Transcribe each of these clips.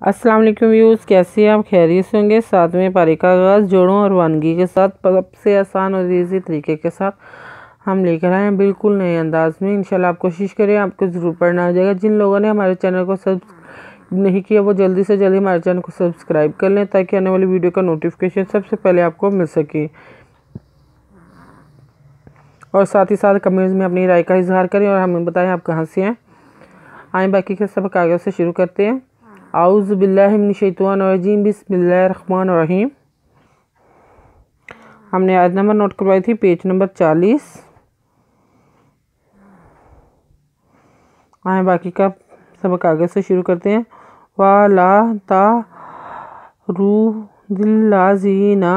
अस्सलाम वालेकुम व्यूज़, कैसे हैं आप? खैरियत से होंगे। साथ में पारी का आगाज़ जोड़ों और वानगी के साथ सबसे आसान और ईजी तरीके के साथ हम लेकर आए हैं, बिल्कुल नए अंदाज में। इंशाल्लाह आप कोशिश करें, आपको ज़रूर पढ़ना आ जाएगा। जिन लोगों ने हमारे चैनल को सब्सक्राइब नहीं किया वो जल्दी से जल्दी हमारे चैनल को सब्सक्राइब कर लें ताकि आने वाली वीडियो का नोटिफिकेशन सबसे पहले आपको मिल सके। और साथ ही साथ कमेंट्स में अपनी राय का इजहार करें और हमें बताएं आप कहाँ से हैं। आए बाकी के सबक आगे से शुरू करते हैं। आऊज़ु बिल्लाहि मिनश शैतानिर रजीम, बिस्मिल्लाहिर रहमानिर रहीम। हमने आयत नंबर नोट करवाई थी, पेज नंबर 40। आए बाकी का सबक आगे से शुरू करते हैं। वाला तारुदिल्लाज़ीना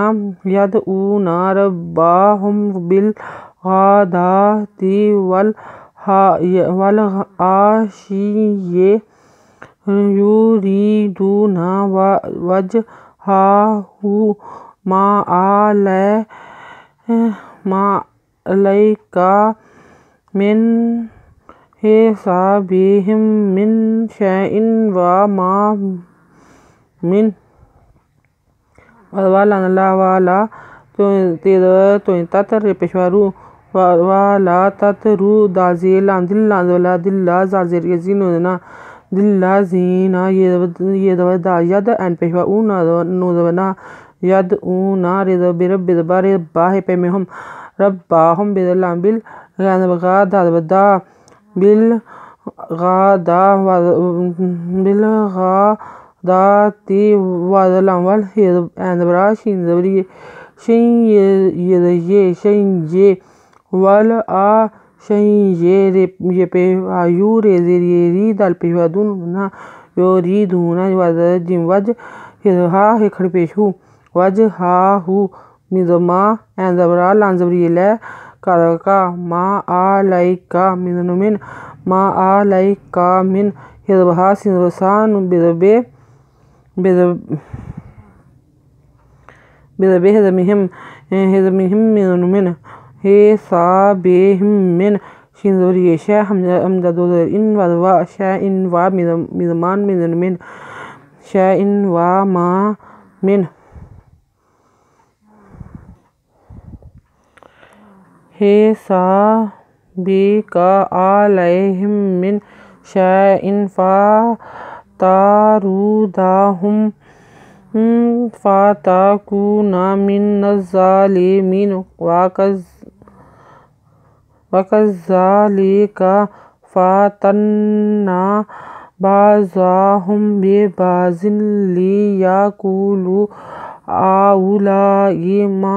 यदऊना रब्बाहुम बिल गादाति वल आशिय्यि युरीदूना वजहहु मा अलैका मिन हिसाबिहिम मिन शैइन व मा मिन वाला ततर पेशवारू वाला ततरू दिल्ला जाजिर यजीनुना दिल्ला जीना ये दा यद एंड पेशवा नूदवना यद ऊना रिद बिरब बिदबारे बाहे पे में हम रब्बाहुम बिदलाम बिल गादा बिल गादाती वादलाम वल एंड बराश इंदवरी ये वल आ ये पे आयु री दल पेशवादून ना यो री धूना जिम वज हा हे खड़ पेशू वज हा हु मिदमा एंदबरा लांजबरी ले का मा आ लाइका मिन मा आ लाइका मिन हिदबहा सिनवसान बिदबे हिदमिहिम मिन हे साबेहिम मिन शिनजरी शा हमजा दो इन वा शा इन वा मिदमान मिन शा इन वा मा मिन हे साबिका अलैहिम मिन शा इन फा तारुदाहुम फाताकुना मिन ज़ालिमीन वकज़ालिका फातन्ना बाज़ाहुम बिबाज़िन लियक़ूलू आउलाई मा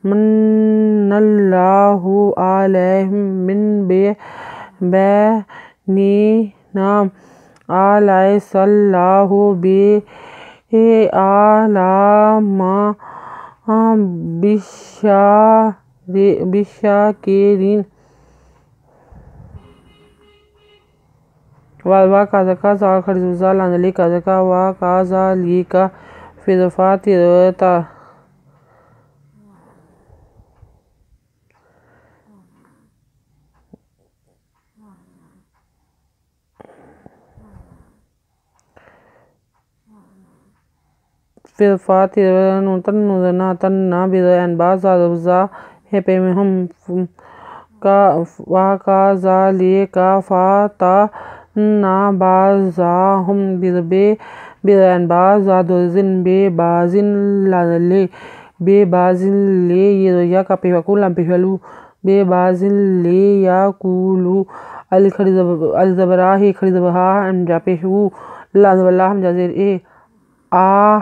मन्नल्लाहु अलैहिम मिन बैनिना अलैहिस्सलाहु बिअलामा बिशाकिरीन वा काज़का ज़ा खरजुज़ा लांजली काज़का वा काज़ालिका फिज़फातिरता नुदना तन्ना बिदन बाज़ा है पे में हम का वा काज़ालिका फाता ना बाज़ाहुम बिदन बाज़ा दोजिन बेबाजिन ले ये या का पेवाकुल पेशलू बेबाजिन ले या कुलू अल जबरा ही खरीदबहा हम जा पेशू लाजवल्ला हम जाजिर ए आ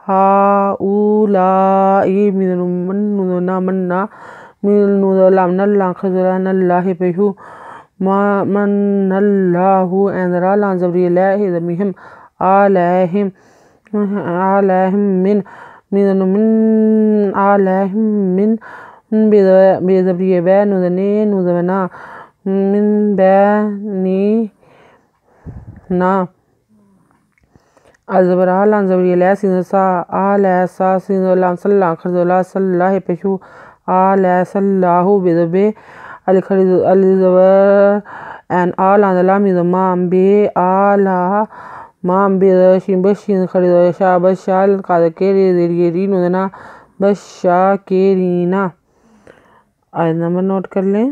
हाउलाई मिनुना मन्ना मिनुलाम नल्ला खजरा नल्ला हे पेशू मन्नल्लाहु एंदरा लांजबरी ला हिदमिहिम अलैहिम मिन अलैहिम मिन बेजबरी बे नुदवना मिन बैनी ना अजबरा लांजबरी ला सिनसा अलैसा सिनलाम सल्ला खरजला सल्ला हे पेशू अलैसल्लाहु बिदबे अल खरीद अल जबर and all and lam is a mom be Allah مام بشین بشین خرید شا بشال قادکے زیرین ادنا بشاکرینا۔ آیت نمبر نوٹ کر لیں،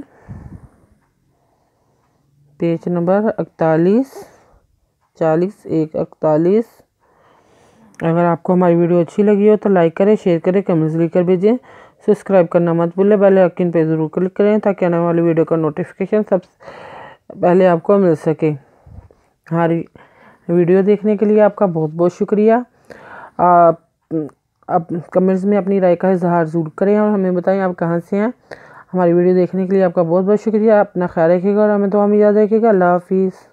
پیج نمبر 41 41 اگر آپ کو ہماری ویڈیو اچھی لگی ہو تو لائک کریں، شیئر کریں، کمنٹس لکھ کر بھیجیں، سبسکرائب کرنا مت بھولیں، بیل آئیکن پہ ضرور کلک کریں تاکہ آنے والی ویڈیو کا نوٹیفیکیشن سب سے پہلے آپ کو مل سکے۔ ہماری ویڈیو دیکھنے کے لیے آپ کا بہت بہت شکریہ۔ آپ کمنٹس میں اپنی رائے کا اظہار ضرور کریں اور ہمیں بتائیں آپ کہاں سے ہیں۔ ہماری ویڈیو دیکھنے کے لیے آپ کا بہت بہت شکریہ۔ اپنا خیال رکھیے گا اور ہمیں دعا میں یاد رکھیے گا۔ اللہ حافظ۔